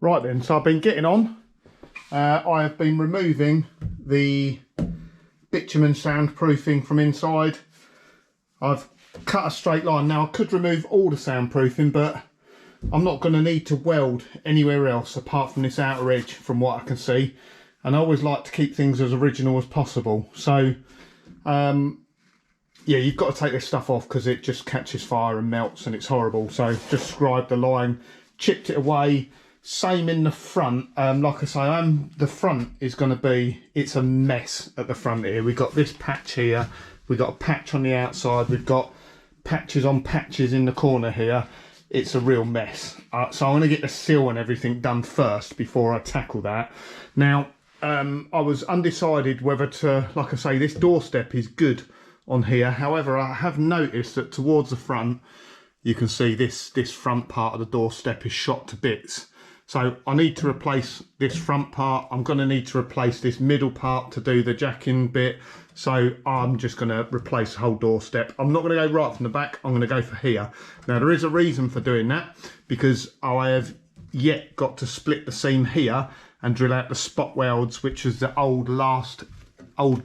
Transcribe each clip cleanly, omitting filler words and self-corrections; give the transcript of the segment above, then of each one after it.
Right then, so I've been getting on. I have been removing the bitumen soundproofing from inside. I've cut a straight line. Now I could remove all the soundproofing, but I'm not going to need to weld anywhere else apart from this outer edge from what I can see. And I always like to keep things as original as possible. So yeah, you've got to take this stuff off because it just catches fire and melts and it's horrible. So just scribed the line, chipped it away. Same in the front. Like I say, the front is going to be, it's a mess at the front here. We've got this patch here, we've got a patch on the outside, we've got patches on patches in the corner here. It's a real mess. So I'm going to get the sill and everything done first before I tackle that. Now I was undecided whether to, like I say, this doorstep is good on here. However, I have noticed that towards the front you can see this front part of the doorstep is shot to bits. So I need to replace this front part. I'm going to need to replace this middle part to do the jacking bit. So I'm just going to replace the whole doorstep. I'm not going to go right from the back. I'm going to go for here. Now there is a reason for doing that, because I have yet got to split the seam here and drill out the spot welds, which is the old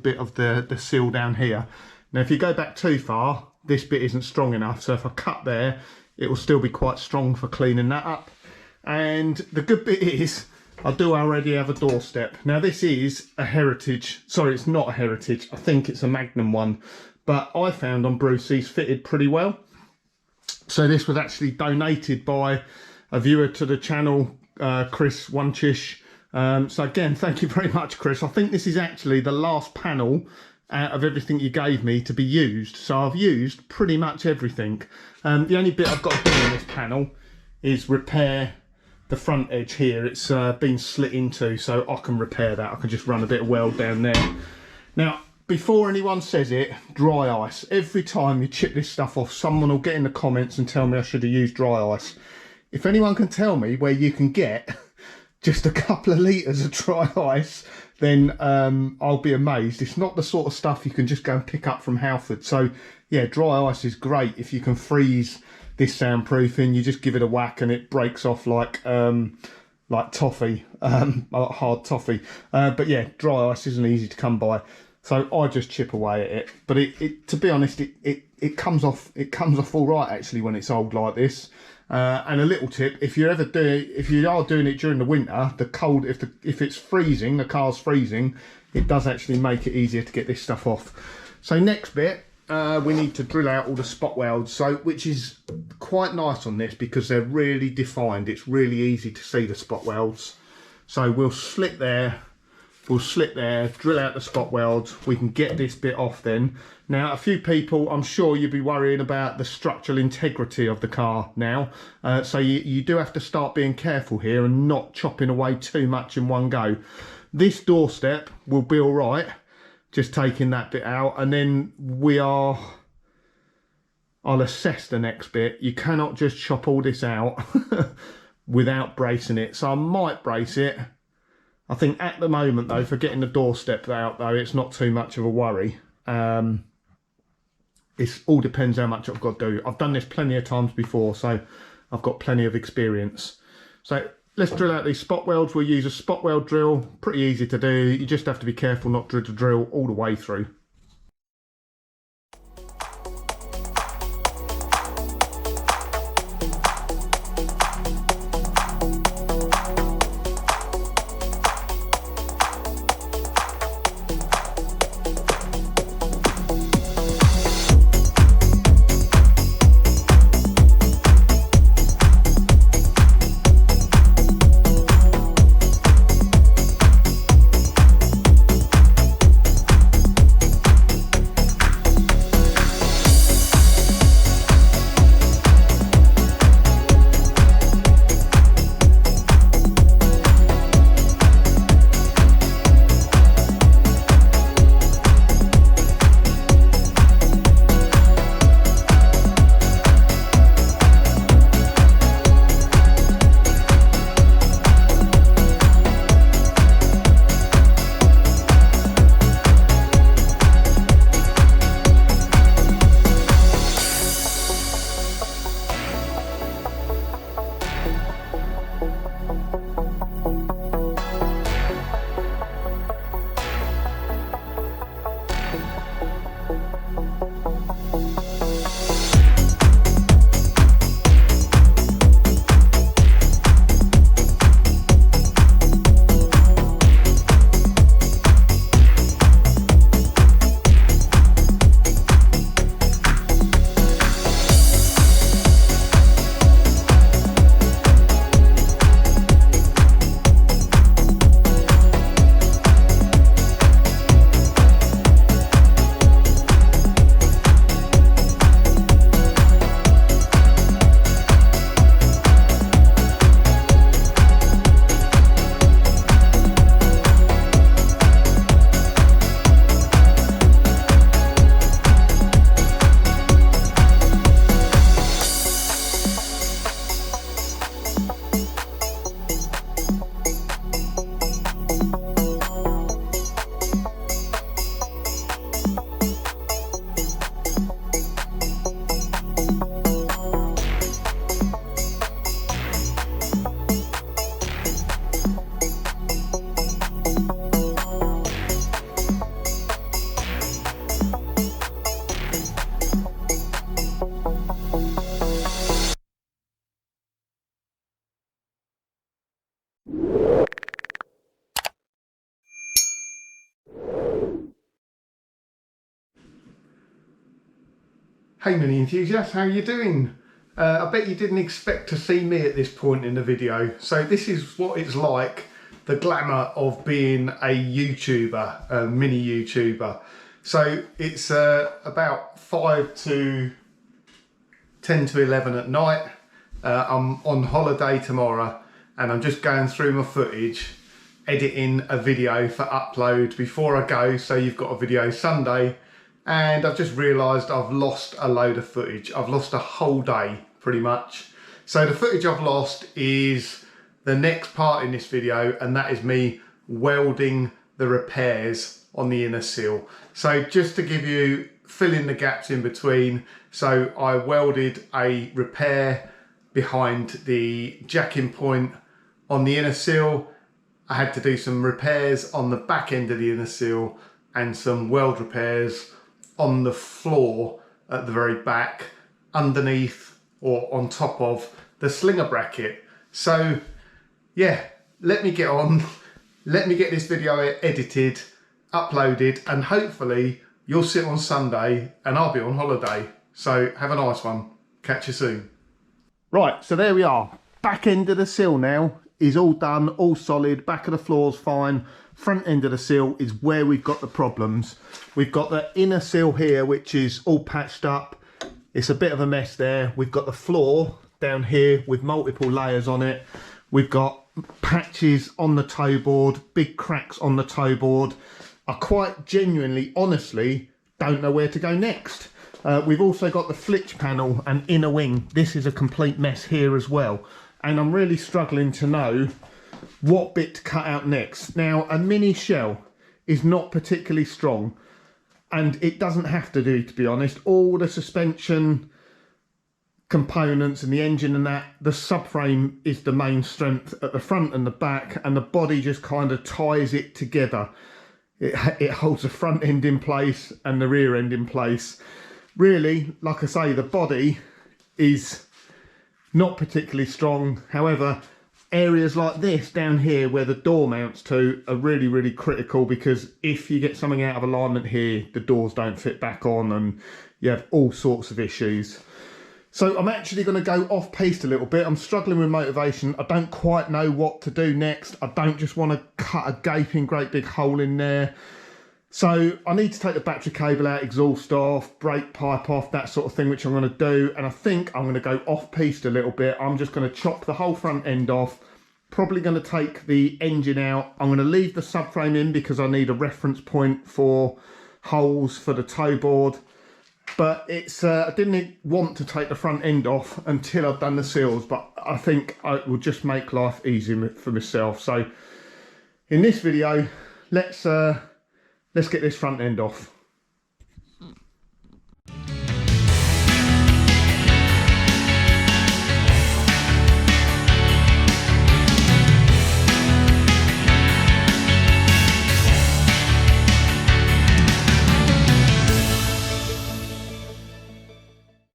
bit of the sill down here. Now if you go back too far, this bit isn't strong enough. So if I cut there, it will still be quite strong for cleaning that up. And the good bit is, I do already have a doorstep. Now this is a Heritage, sorry, it's not a Heritage, I think it's a Magnum one, but I found on Brucey's fitted pretty well. So this was actually donated by a viewer to the channel, Chris Wunchish. So again, thank you very much, Chris. I think this is actually the last panel out of everything you gave me to be used. So I've used pretty much everything. The only bit I've got to do on this panel is repair the front edge here. It's been slit into, so I can repair that. I can just run a bit of weld down there. Now, before anyone says it, dry ice. Every time you chip this stuff off, someone will get in the comments and tell me I should have used dry ice. If anyone can tell me where you can get just a couple of litres of dry ice, then I'll be amazed. It's not the sort of stuff you can just go and pick up from Halford. So yeah, dry ice is great. If you can freeze this soundproofing, you just give it a whack and it breaks off like toffee, hard toffee. But yeah, dry ice isn't easy to come by, so I just chip away at it. But it to be honest, it comes off all right actually when it's old like this. And a little tip: if you are doing it during the winter, the cold, if it's freezing, the car's freezing, it does actually make it easier to get this stuff off. So next bit, we need to drill out all the spot welds, so which is quite nice on this because they're really defined. It's really easy to see the spot welds. So we'll slit there, drill out the spot welds. We can get this bit off then. Now a few people, I'm sure you'll be worrying about the structural integrity of the car now, so you do have to start being careful here and not chopping away too much in one go. This doorstep will be all right, just taking that bit out, and then I'll assess the next bit. You cannot just chop all this out without bracing it, so I might brace it. I think at the moment though, for getting the doorstep out though, it's not too much of a worry. It all depends how much I've got to do. I've done this plenty of times before, so I've got plenty of experience. So let's drill out these spot welds. We'll use a spot weld drill, pretty easy to do. You just have to be careful not to drill all the way through. Hey Mini enthusiasts, how you doing? I bet you didn't expect to see me at this point in the video. So this is what it's like, the glamour of being a YouTuber, a mini YouTuber. So it's about 5 to 10 to 11 at night. I'm on holiday tomorrow and I'm just going through my footage, editing a video for upload before I go. So you've got a video Sunday. And I've just realised I've lost a load of footage. I've lost a whole day, pretty much. So the footage I've lost is the next part in this video, and that is me welding the repairs on the inner sill. So just to give you, fill in the gaps in between. So I welded a repair behind the jacking point on the inner sill. I had to do some repairs on the back end of the inner sill and some weld repairs on the floor at the very back, underneath or on top of the slinger bracket. So yeah, let me get on, let me get this video edited, uploaded, and hopefully you'll sit on Sunday and I'll be on holiday. So have a nice one. Catch you soon. Right, so there we are. Back end of the sill now is all done, all solid, back of the floor's fine. Front end of the sill is where we've got the problems. We've got the inner sill here, which is all patched up. It's a bit of a mess there. We've got the floor down here with multiple layers on it. We've got patches on the toe board, big cracks on the toe board. I quite genuinely, honestly, don't know where to go next. We've also got the flitch panel and inner wing. This is a complete mess here as well. And I'm really struggling to know what bit to cut out next. Now, a mini shell is not particularly strong, and it doesn't have to do, to be honest. All the suspension components and the engine and that, the subframe is the main strength at the front and the back, and the body just kind of ties it together. It holds the front end in place and the rear end in place. Really, like I say, the body is not particularly strong. However, areas like this down here where the door mounts to are really, really critical, because if you get something out of alignment here, the doors don't fit back on and you have all sorts of issues. So I'm actually going to go off piste a little bit. I'm struggling with motivation. I don't quite know what to do next. I don't just want to cut a gaping great big hole in there. So I need to take the battery cable out, exhaust off, brake pipe off, that sort of thing, which I'm going to do. And I think I'm going to go off piste a little bit. I'm just going to chop the whole front end off. Probably going to take the engine out. I'm going to leave the subframe in because I need a reference point for holes for the toe board. But it's I didn't want to take the front end off until I've done the seals, but I think it will just make life easier for myself. So in this video, let's get this front end off.